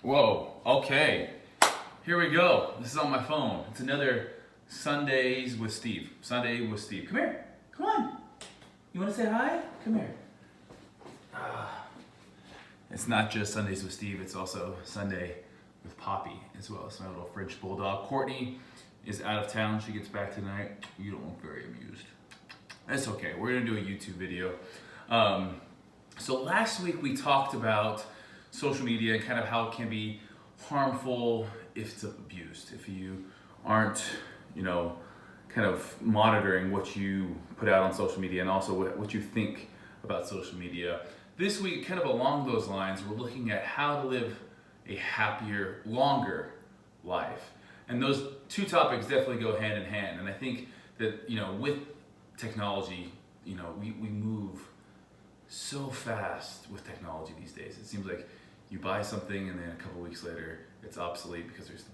Whoa, okay. Here we go. This is on my phone. It's another Sundays with Steve. Sunday with Steve. Come here. Come on. You want to say hi? Come here. It's not just Sundays with Steve, it's also Sunday with Poppy as well. It's my little French bulldog. Courtney is out of town. She gets back tonight. You don't look very amused. That's okay. We're going to do a YouTube video. So last week we talked about social media and kind of how it can be harmful if it's abused. If you aren't, kind of monitoring what you put out on social media and also what you think about social media. This week, kind of along those lines, we're looking at how to live a happier, longer life. And those two topics definitely go hand in hand. And I think that, with technology, we move so fast with technology these days. It seems like you buy something and then a couple weeks later it's obsolete because there's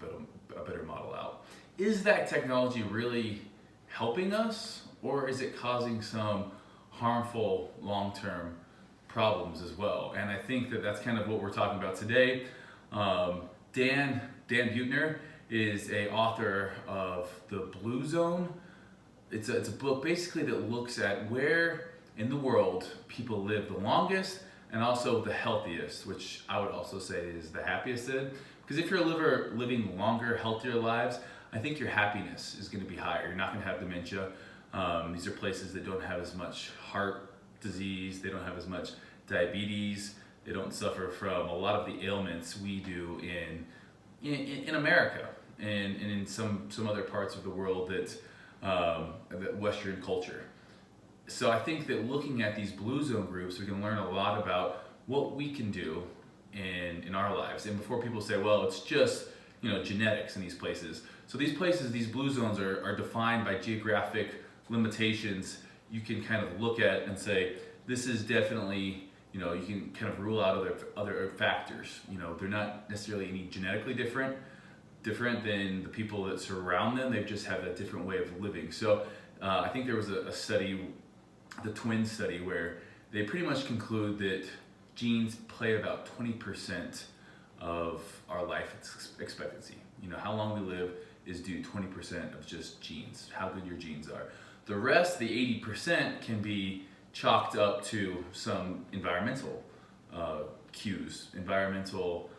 a better model out. Is that technology really helping us, or is it causing some harmful long-term problems as well? And I think that that's kind of what we're talking about today. Dan Buettner is a author of The Blue Zone. It's a book basically that looks at where in the world people live the longest and also the healthiest, which I would also say is the happiest in. Because if you're living longer, healthier lives, I think your happiness is going to be higher. You're not going to have dementia. These are places that don't have as much heart disease. They don't have as much diabetes. They don't suffer from a lot of the ailments we do in America and in some other parts of the world that Western culture. So I think that looking at these blue zone groups, we can learn a lot about what we can do in our lives. And before people say, well, it's just genetics in these places. So these places, these blue zones are defined by geographic limitations. You can kind of look at and say, this is definitely, you can kind of rule out other factors. They're not necessarily any genetically different than the people that surround them. They just have a different way of living. So I think there was a study, the twin study, where they pretty much conclude that genes play about 20% of our life expectancy. How long we live is due 20% of just genes, how good your genes are. The rest, the 80%, can be chalked up to some environmental cues, environmental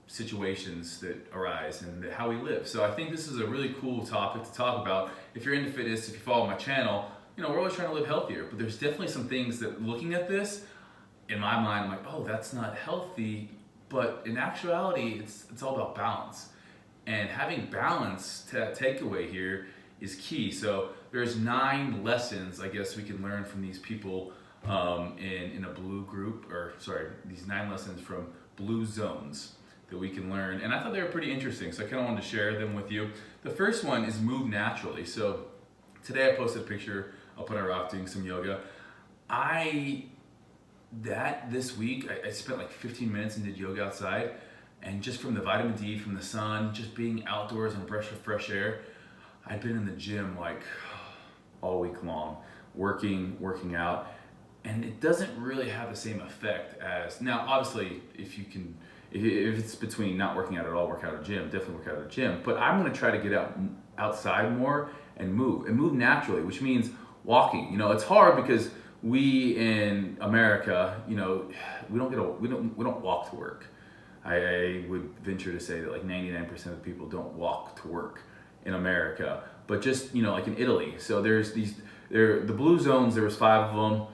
situations that arise and how we live. So I think this is a really cool topic to talk about. If you're into fitness, if you follow my channel, we're always trying to live healthier, but there's definitely some things that looking at this, in my mind, I'm like, oh, that's not healthy. But in actuality, it's all about balance. And having balance, takeaway here, is key. So there's 9 lessons, I guess, we can learn from these people in a blue group, these 9 lessons from blue zones that we can learn. And I thought they were pretty interesting, so I kind of wanted to share them with you. The first one is move naturally. So today I posted a picture up on a rock doing some yoga. This week, I spent like 15 minutes and did yoga outside, and just from the vitamin D, from the sun, just being outdoors and a breath of fresh air, I'd been in the gym like all week long, working out, and it doesn't really have the same effect as, now obviously if it's between not working out at all, work out at a gym, definitely work out at a gym, but I'm gonna try to get outside more and move naturally, which means walking. It's hard because we in America, we don't walk to work. I would venture to say that like 99% of people don't walk to work in America, but just like in Italy. So there's the blue zones. There was 5 of them.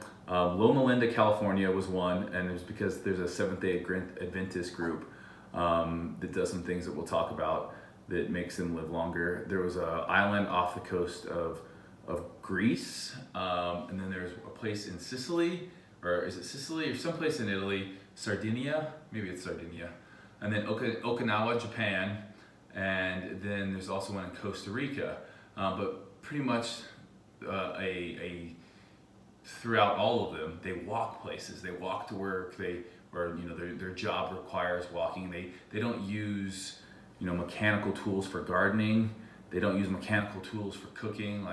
Loma Linda, California was one, and it was because there's a Seventh-day Adventist group that does some things that we'll talk about that makes them live longer. There was an island off the coast of Greece, and then there's a place in Sicily, or is it Sicily or someplace in Italy, Sardinia, maybe it's Sardinia, and then Okinawa, Japan, and then there's also one in Costa Rica. But pretty much throughout all of them, they walk places, they walk to work, their job requires walking. They don't use mechanical tools for gardening. They don't use mechanical tools for cooking.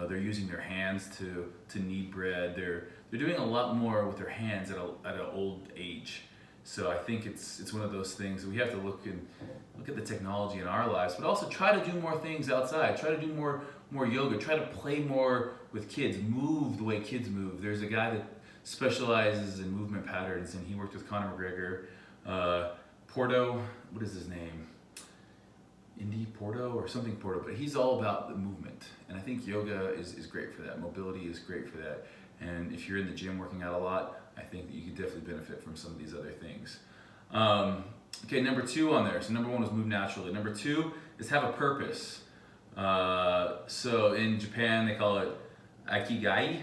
They're using their hands to knead bread. They're doing a lot more with their hands at an old age. So I think it's one of those things that we have to look at the technology in our lives, but also try to do more things outside. Try to do more yoga. Try to play more with kids. Move the way kids move. There's a guy that specializes in movement patterns, and he worked with Conor McGregor. Porto, what is his name? Indy Porto or something Porto, but he's all about the movement. And I think yoga is great for that. Mobility is great for that. And if you're in the gym working out a lot, I think that you could definitely benefit from some of these other things. Okay, number 2 on there. So number 1 was move naturally. Number 2 is have a purpose. So in Japan, they call it Ikigai.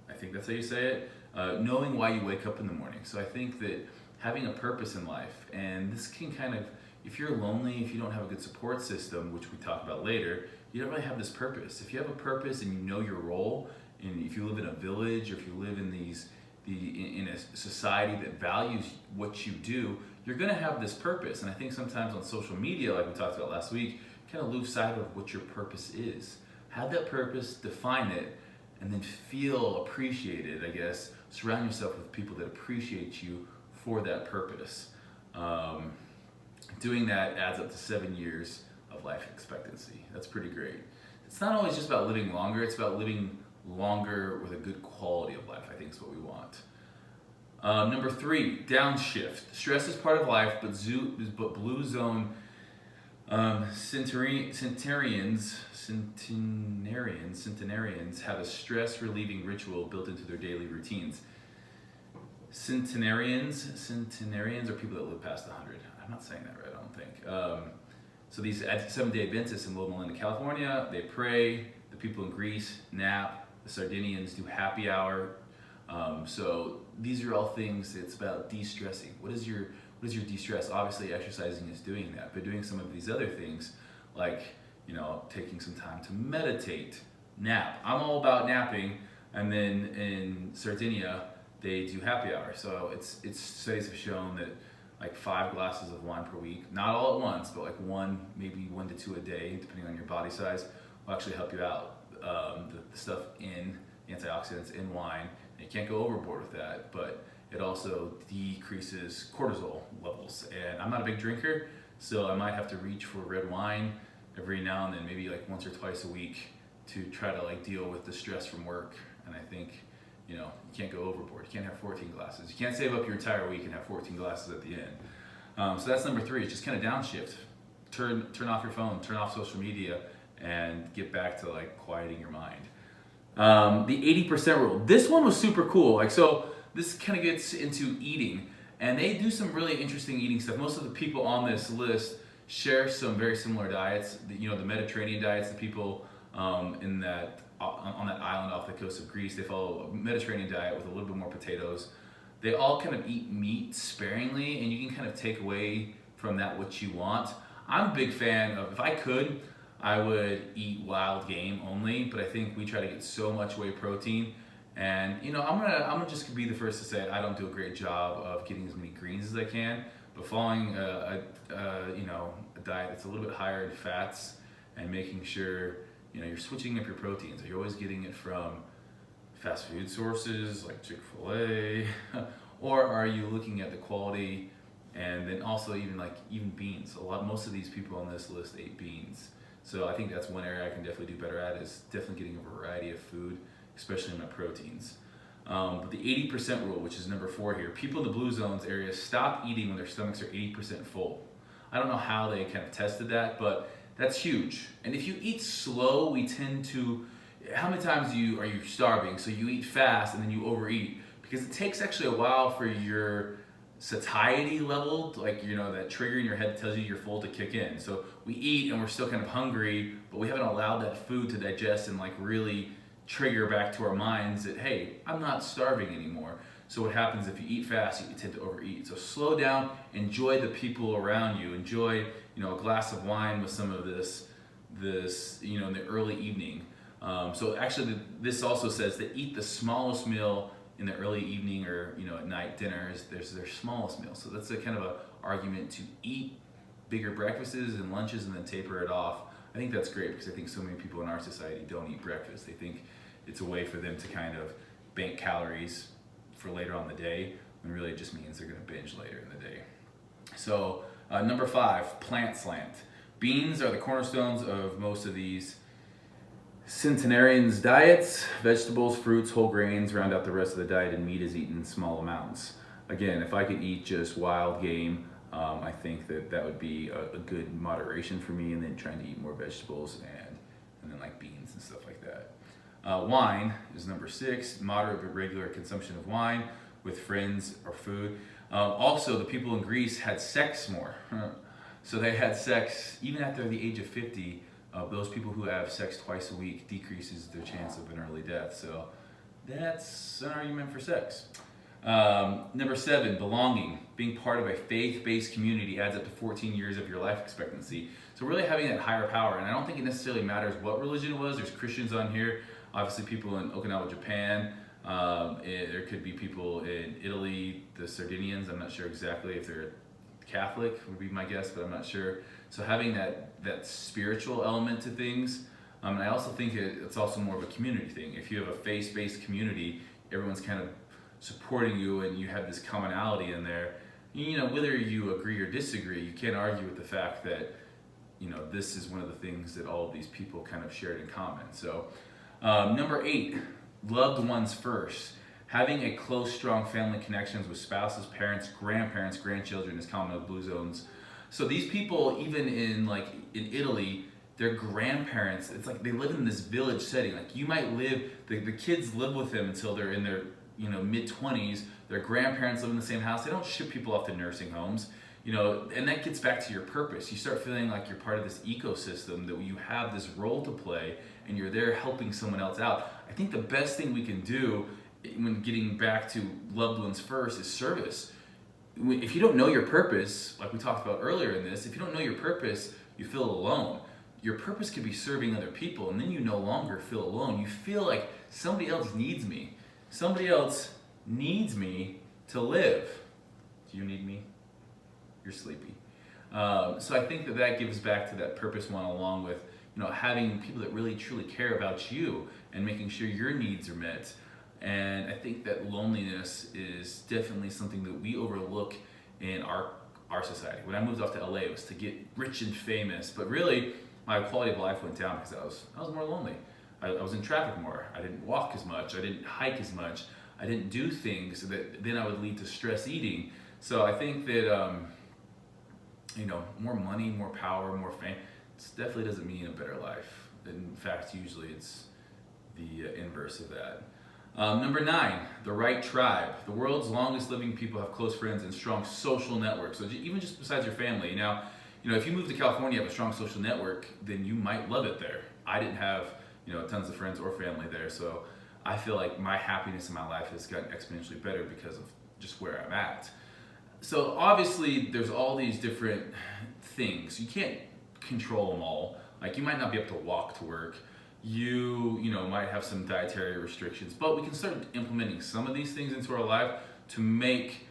I think that's how you say it. Knowing why you wake up in the morning. So I think that having a purpose in life, and this can kind of, if you're lonely, if you don't have a good support system, which we talk about later, you don't really have this purpose. If you have a purpose and you know your role, and if you live in a village, or if you live in in a society that values what you do, you're gonna have this purpose. And I think sometimes on social media, like we talked about last week, kind of lose sight of what your purpose is. Have that purpose, define it, and then feel appreciated, I guess. Surround yourself with people that appreciate you for that purpose. Doing that adds up to 7 years of life expectancy. That's pretty great. It's not always just about living longer, it's about living longer with a good quality of life, I think is what we want. Number 3, downshift. Stress is part of life, but blue zone centenarians have a stress relieving ritual built into their daily routines. Centenarians are people that live past 100. I'm not saying that right, I don't think. So these 7-day Adventists in Loma Linda, California, they pray. The people in Greece nap. The Sardinians do happy hour. So these are all things. It's about de-stressing. What is your de-stress? Obviously, exercising is doing that, but doing some of these other things, like taking some time to meditate, nap. I'm all about napping, and then in Sardinia they do happy hour. So it's studies have shown that like 5 glasses of wine per week, not all at once, but like maybe 1 to 2 a day, depending on your body size, will actually help you out. The stuff in antioxidants in wine, and you can't go overboard with that, but it also decreases cortisol levels. And I'm not a big drinker, so I might have to reach for red wine every now and then, maybe like once or twice a week, to try to like deal with the stress from work. And I think you can't go overboard. You can't have 14 glasses. You can't save up your entire week and have 14 glasses at the end. So that's number 3. It's just kind of downshift. Turn off your phone, turn off social media, and get back to like quieting your mind. The 80% rule. This one was super cool. So this kind of gets into eating, and they do some really interesting eating stuff. Most of the people on this list share some very similar diets. The Mediterranean diets. The people on that island off the coast of Greece, they follow a Mediterranean diet with a little bit more potatoes. They all kind of eat meat sparingly, and you can kind of take away from that what you want. I'm a big fan of, if I could, I would eat wild game only, but I think we try to get so much whey protein, and I'm gonna just be the first to say I don't do a great job of getting as many greens as I can, but following a diet that's a little bit higher in fats and making sure you're switching up your proteins. Are you always getting it from fast food sources like Chick-fil-A, or are you looking at the quality? And then also even beans. Most of these people on this list ate beans. So I think that's one area I can definitely do better at, is definitely getting a variety of food, especially in my proteins. But the 80% rule, which is number 4 here, people in the blue zones area stop eating when their stomachs are 80% full. I don't know how they kind of tested that, but that's huge. And if you eat slow, we tend to, how many times are you starving? So you eat fast and then you overeat, because it takes actually a while for your satiety level, that trigger in your head that tells you you're full, to kick in. So we eat and we're still kind of hungry, but we haven't allowed that food to digest and really trigger back to our minds that, hey, I'm not starving anymore. So what happens if you eat fast, you tend to overeat. So slow down, enjoy the people around you, enjoy a glass of wine with some of this in the early evening. So actually this also says to eat the smallest meal in the early evening, or at night dinner is their smallest meal. So that's a kind of a argument to eat bigger breakfasts and lunches and then taper it off. I think that's great, because I think so many people in our society don't eat breakfast. They think it's a way for them to kind of bank calories for later on in the day. when really it just means they're going to binge later in the day. So number 5, plant slant. Beans are the cornerstones of most of these centenarians' diets. Vegetables, fruits, whole grains round out the rest of the diet, and meat is eaten in small amounts. Again, if I could eat just wild game, I think that would be a good moderation for me, and then trying to eat more vegetables and then like beans and stuff like that. Wine is number 6, moderate but regular consumption of wine with friends or food. Also, the people in Greece had sex more. So they had sex even after the age of 50. Those people who have sex twice a week decreases their chance of an early death. So that's an argument for sex. Number 7, belonging. Being part of a faith-based community adds up to 14 years of your life expectancy. So really having that higher power, and I don't think it necessarily matters what religion it was. There's Christians on here, obviously people in Okinawa, Japan. There could be people in Italy, the Sardinians. I'm not sure exactly if they're Catholic, would be my guess, but I'm not sure. So having that spiritual element to things, and I also think it's also more of a community thing. If you have a faith-based community, everyone's kind of supporting you, and you have this commonality in there. You know, whether you agree or disagree, you can't argue with the fact that, you know, this is one of the things that all of these people kind of shared in common. So, number 8, loved ones first. Having a close, strong family connections with spouses, parents, grandparents, grandchildren is common with blue zones. So these people, even in Italy, their grandparents, it's like they live in this village setting. Like you might live, the kids live with them until they're in their mid-20s. Their grandparents live in the same house. They don't ship people off to nursing homes, and that gets back to your purpose. You start feeling like you're part of this ecosystem, that you have this role to play, and you're there helping someone else out. I think the best thing we can do when getting back to loved ones first is service. If you don't know your purpose, like we talked about earlier in this, if you don't know your purpose, you feel alone. Your purpose could be serving other people, and then you no longer feel alone. You feel like somebody else needs me. Somebody else needs me to live. Do you need me? You're sleepy. So I think that gives back to that purpose one, along with having people that really truly care about you and making sure your needs are met. And I think that loneliness is definitely something that we overlook in our society. When I moved off to LA, it was to get rich and famous, but really my quality of life went down because I was more lonely. I was in traffic more. I didn't walk as much. I didn't hike as much. I didn't do things that then I would lead to stress eating. So I think that more money, more power, more fame, it definitely doesn't mean a better life. In fact, usually it's the inverse of that. Number 9, the right tribe. The world's longest living people have close friends and strong social networks. So even just besides your family. Now, if you move to California, you have a strong social network, then you might love it there. I didn't have tons of friends or family there, so I feel like my happiness in my life has gotten exponentially better because of just where I'm at. So obviously there's all these different things. You can't control them all. Like you might not be able to walk to work. You might have some dietary restrictions, but we can start implementing some of these things into our life to make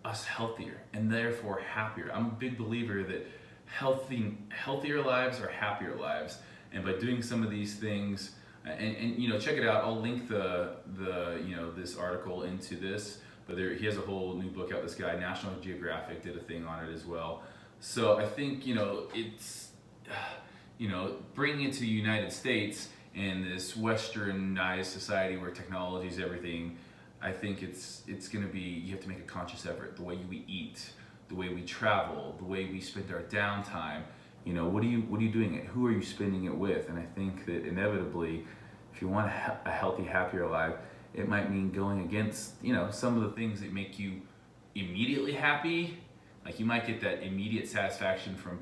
us healthier and therefore happier. I'm a big believer that healthier lives are happier lives. And by doing some of these things, and check it out. I'll link this article into this. But he has a whole new book out. This guy, National Geographic, did a thing on it as well. So I think it's bringing it to the United States and this westernized society where technology is everything. I think it's going to be, you have to make a conscious effort. The way we eat, the way we travel, the way we spend our downtime. What are you doing it? Who are you spending it with? And I think that inevitably, if you want a healthy, happier life, it might mean going against, some of the things that make you immediately happy. Like you might get that immediate satisfaction from